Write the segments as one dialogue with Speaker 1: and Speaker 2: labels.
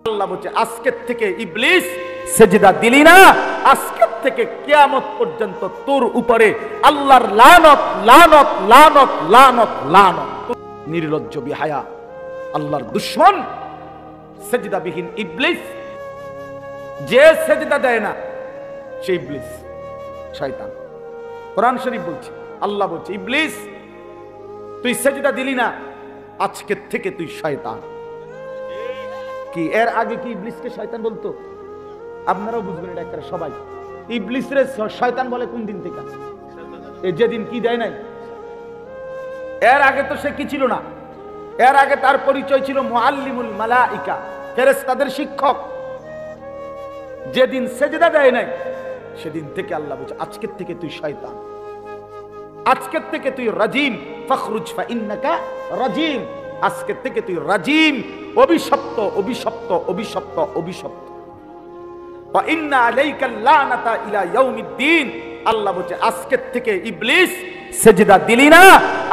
Speaker 1: আল্লাহ বলছে আজকের থেকে ইবলিস সেজদা দিলি না, আজকের থেকে কিয়ামত পর্যন্ত তোর উপরে আল্লাহর লানত লানত লানত লানত লানত। নির্লজ্জ বিহায়া আল্লাহর দুশমন সেজদাবিহীন ইবলিস, যে সেজদা দেয় না সে ইবলিস, শয়তান। কোরআন শরীফ বলছে, আল্লাহ বলছে ইবলিস তুই সেজদা দিলি না, আজকের থেকে তুই শয়তান। কি এর আগে কি ইবলিসকে শয়তান বলতো? আপনারাও বুঝবেন এটা একটা সবাই। ইবলিসরে শয়তান বলে কোন দিন থেকে? এই যেদিন কি দেয় নাই। এর আগে তো সে কি ছিল না, এর আগে তার পরিচয় ছিল মুআল্লিমুল মালাইকা, ফেরেশতাদের শিক্ষক। যেদিন সেজদা দেয় নাই সেদিন থেকে আল্লাহ বলছে আজকের থেকে তুই শয়তান, আজকের থেকে তুই রাজিম, ফখরুজ ফাইন্নাকা রাজিম, আজকের থেকে তুই রাজিম, অভিশপ্ত অভিশপ্ত অভিশপ্ত অভিশপ্ত। ওয়া ইন্না আলাইকাল লানাতা ইলা ইয়াউমিদ্দিন, আল্লাহ বলছে আজকের থেকে ইবলিস সেজদা দিলি না,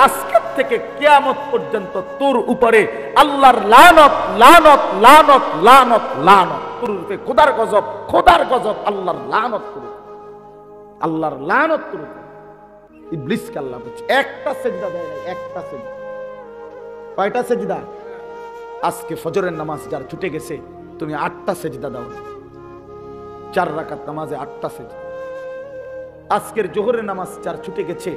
Speaker 1: আজকের থেকে কিয়ামত পর্যন্ত তোর উপরে আল্লাহর লানত লানত লানত লানত লানত। তোর উপরে খোদার গজব, খোদার গজব, আল্লাহর লানত করুক, আল্লাহর লানত করুক। ইবলিসকে আল্লাহ বলছে একটা সেজদা দেয় না, একটা সেজদা। কয়টা সেজদা? আজকে ফজরের নামাজ যার ছুটে গেছে তুমি 8টা সেজদা দাও, 4 রাকাত নামাজে 8টা সেজদা। আজকের জোহরের নামাজ যার ছুটে গেছে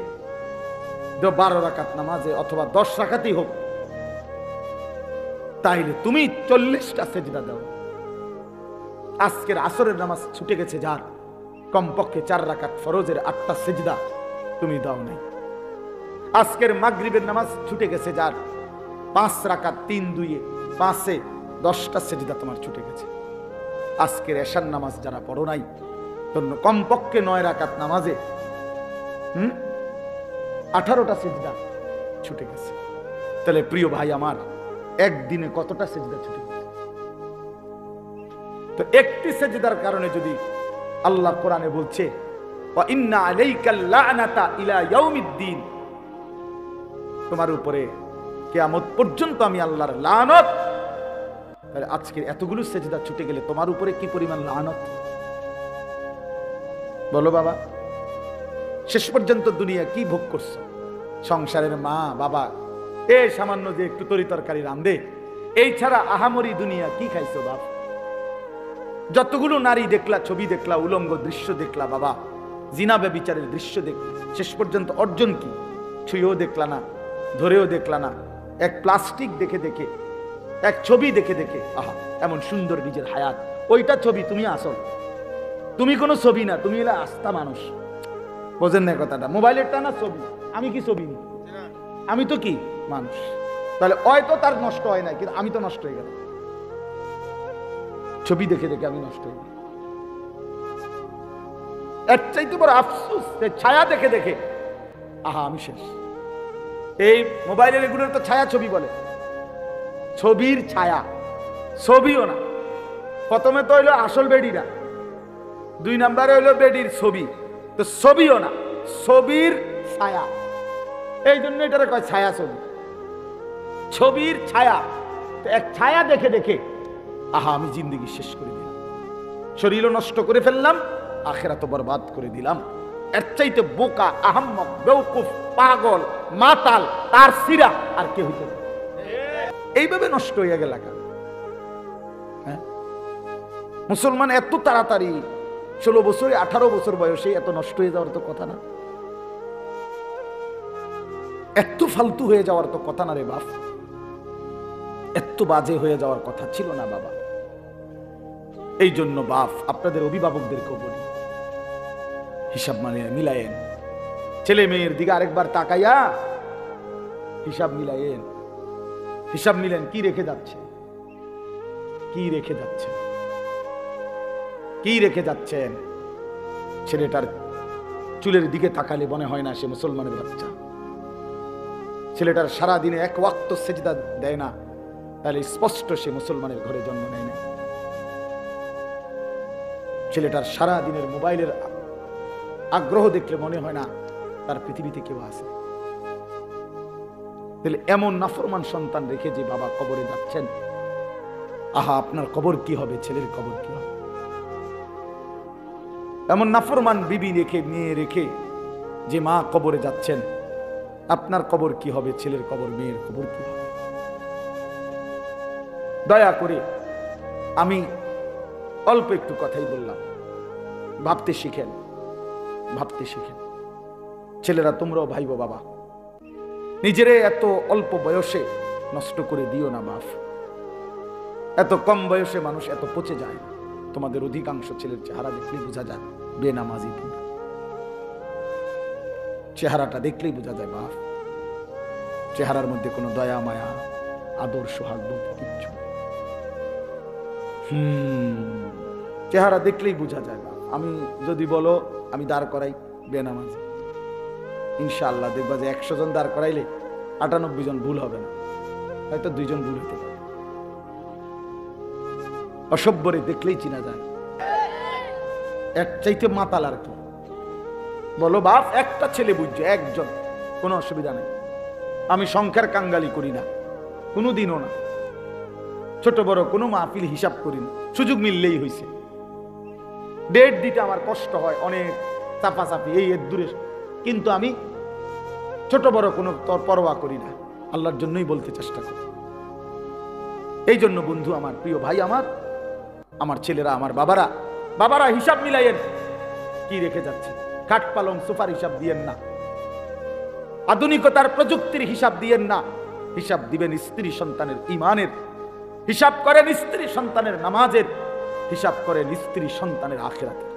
Speaker 1: 12 রাকাত নামাজে অথবা 10 রাকাতই হোক, তাইলে তুমি 40টা সেজদা দাও। আজকের আসরের নামাজ ছুটে গেছে যার, কমপক্ষে 4 রাকাত ফরজের 8টা সেজদা তুমি দাও নাই। আজকের মাগরিবের নামাজ ছুটে গেছে যার, 5 রাকাত 3 2 5 10টা সেজদা তোমার ছুটে গেছে। আজকের এশার নামাজ যারা পড়ো নাই, কমপক্ষে 9 রাকাত নামাজে 18টা সেজদা ছুটে গেছে। তাহলে প্রিয় ভাই আমার, একদিনে কতটা সেজদা ছুটে গেছে? তো একটি সেজদার কারণে যদি আল্লাহ কোরআনে বলছে ওয়া ইন্না আলাইকাল লানাতা ইলা ইয়াউমিদ্দিন, তোমার উপরে কিয়ামত পর্যন্ত আমি আল্লাহর লানত, তাহলে আজকের এতগুলো সেজদা ছুটে গেলে তোমার উপরে কি পরিমাণ লানত বলো বাবা। শেষ পর্যন্ত দুনিয়া কি ভোগ করছো? সংসারের মা বাবা এ সামান্য যে একটু তরি তরকারি রান্ধে, এই ছাড়া আহামরি দুনিয়া কি খাইছো বাপ? যতগুলো নারী দেখলা, ছবি দেখলা, উলঙ্গ দৃশ্য দেখলা বাবা, জিনা ব্যভিচারের দৃশ্য দেখলা, শেষ পর্যন্ত অর্জন কি? ছুঁয়েও দেখলা না, ধরেও দেখলা না, এক প্লাস্টিক দেখে দেখে, এক ছবি দেখে দেখে, আহা এমন সুন্দর নিজের হায়াত, ওইটা ছবি, তুমি আসল, তুমি কোনো ছবি না, তুমি এলা আস্থা মানুষ। বোঝেন না কথাটা? মোবাইলেরটা না ছবি, আমি কি ছবি? আমি তো কি মানুষ। তাহলে হয়তো তার নষ্ট হয় না, কিন্তু আমি তো নষ্ট হয়ে গেলাম ছবি দেখে দেখে, আমি নষ্ট হয়ে গেলাম। এর চাইতে বড় আফসোস, ছায়া দেখে দেখে আহা আমি শেষ। এই মোবাইলের এগুলোর তো ছায়া ছবি বলে, ছবির ছায়া, ছবিও না। প্রথমে তো হইলো আসল বেডিরা, 2 নম্বরে হইলো বেডির ছবি, তো ছবিও না, ছবির ছায়া। এই জন্য এটারে কয় ছায়া ছবি, ছবির ছায়া। তো এক ছায়া দেখে দেখে আহা আমি জিন্দেগি শেষ করে দিলাম, শরীরও নষ্ট করে ফেললাম, আখিরাতও বরবাদ করে দিলাম। এর চাইতে বোকা, আহাম্মক, বেওকুফ, পাগল, মাতাল, তার সিরা আর কে হইতে পারে? এইভাবে নষ্ট হয়ে গেল। হ্যাঁ, মুসলমান এত তাড়াতাড়ি 16 বছরে 18 বছর বয়সে এত নষ্ট হয়ে যাওয়ার তো কথা না, এত ফালতু হয়ে যাওয়ার তো কথা না রে বাপ, এত বাজে হয়ে যাওয়ার কথা ছিল না বাবা। এই জন্য বাপ আপনাদের অভিভাবকদেরকেও বলি, হিসাব মানে মিলায়েন, ছেলে মেয়ের দিকে আরেকবার তাকাইয়া হিসাব মিলায়েন, হিসাব মিলেন কি রেখে যাচ্ছে, কি রেখে যাচ্ছে, কি রেখে যাচ্ছেন। ছেলেটার চুলের দিকে তাকালে মনে হয় না সে মুসলমানের বাচ্চা। ছেলেটার সারা দিনে 1 ওয়াক্ত সেজদা দেয় না, তাহলে স্পষ্ট সে মুসলমানের ঘরে জন্ম নেয় না। ছেলেটার সারা দিনের মোবাইলের আগ্রহ দেখলে মনে হয় না তার পৃথিবীতে কেউ আছে। তাহলে এমন নাফরমান সন্তান রেখে যে বাবা কবরে যাচ্ছেন, আহা আপনার কবর কি হবে, ছেলের কবর কি হবে? এমন নাফরমান বিবি রেখে, মেয়ে রেখে যে মা কবরে যাচ্ছেন, আপনার কবর কি হবে, ছেলের কবর, মেয়ের কবর কি হবে? দয়া করে আমি অল্প একটু কথাই বললাম, ভাবতে শিখেন, ভাবতে শিখেন। ছেলেরা তোমরাও ভাইবো বাবা, নিজেরে এত অল্প বয়সে নষ্ট করে দিও না বাপ। এত কম বয়সে মানুষ এত পচে যায় না। তোমাদের অধিকাংশ ছেলের চেহারা দেখলেই বোঝা যায় বেনামাজি তোমরা। চেহারাটা দেখলেই বোঝা যায় বাপ, চেহারার মধ্যে কোনো দয়া মায়া আদর সোহাগ বলতে কিচ্ছু। চেহারা দেখলেই বোঝা যায় বাপ। আমি যদি বলো আমি দাঁড় করাই বেনামাজি, ইনশাআল্লাহ দেখবা যে 100 জন দাঁড় করাইলে 98 জন ভুল হবে না, হয়তো 2 জন ভুল হতে পারে। অসভ্যরে দেখলেই চিনা যায়, এক চাইতে মাতাল আর কি। বলো বাপ একটা ছেলে বুঝছে, একজন, কোনো অসুবিধা নেই। আমি সংখ্যার কাঙ্গালি করি না, কোনোদিনও না। ছোট বড় কোনো মাহফিল হিসাব করি না, সুযোগ মিললেই হয়েছে। ডেট দিতে আমার কষ্ট হয়, অনেক চাপাচাপি, এই এর দূরে, কিন্তু আমি ছোট বড় কোনো পরোয়া করি না, আল্লাহর জন্যই বলতে চেষ্টা করি। এই জন্য বন্ধু আমার, প্রিয় ভাই আমার ছেলেরা, আমার বাবারা হিসাব মিলাইয়েন, কি রেখে যাচ্ছে। খাট পালং সোফার হিসাব দিয়েন না, আধুনিকতার প্রযুক্তির হিসাব দিয়েন না। হিসাব দিবেন স্ত্রী সন্তানের ঈমানের, হিসাব করেন স্ত্রী সন্তানের নামাজের, হিসাব করেন স্ত্রী সন্তানের আখিরাতের।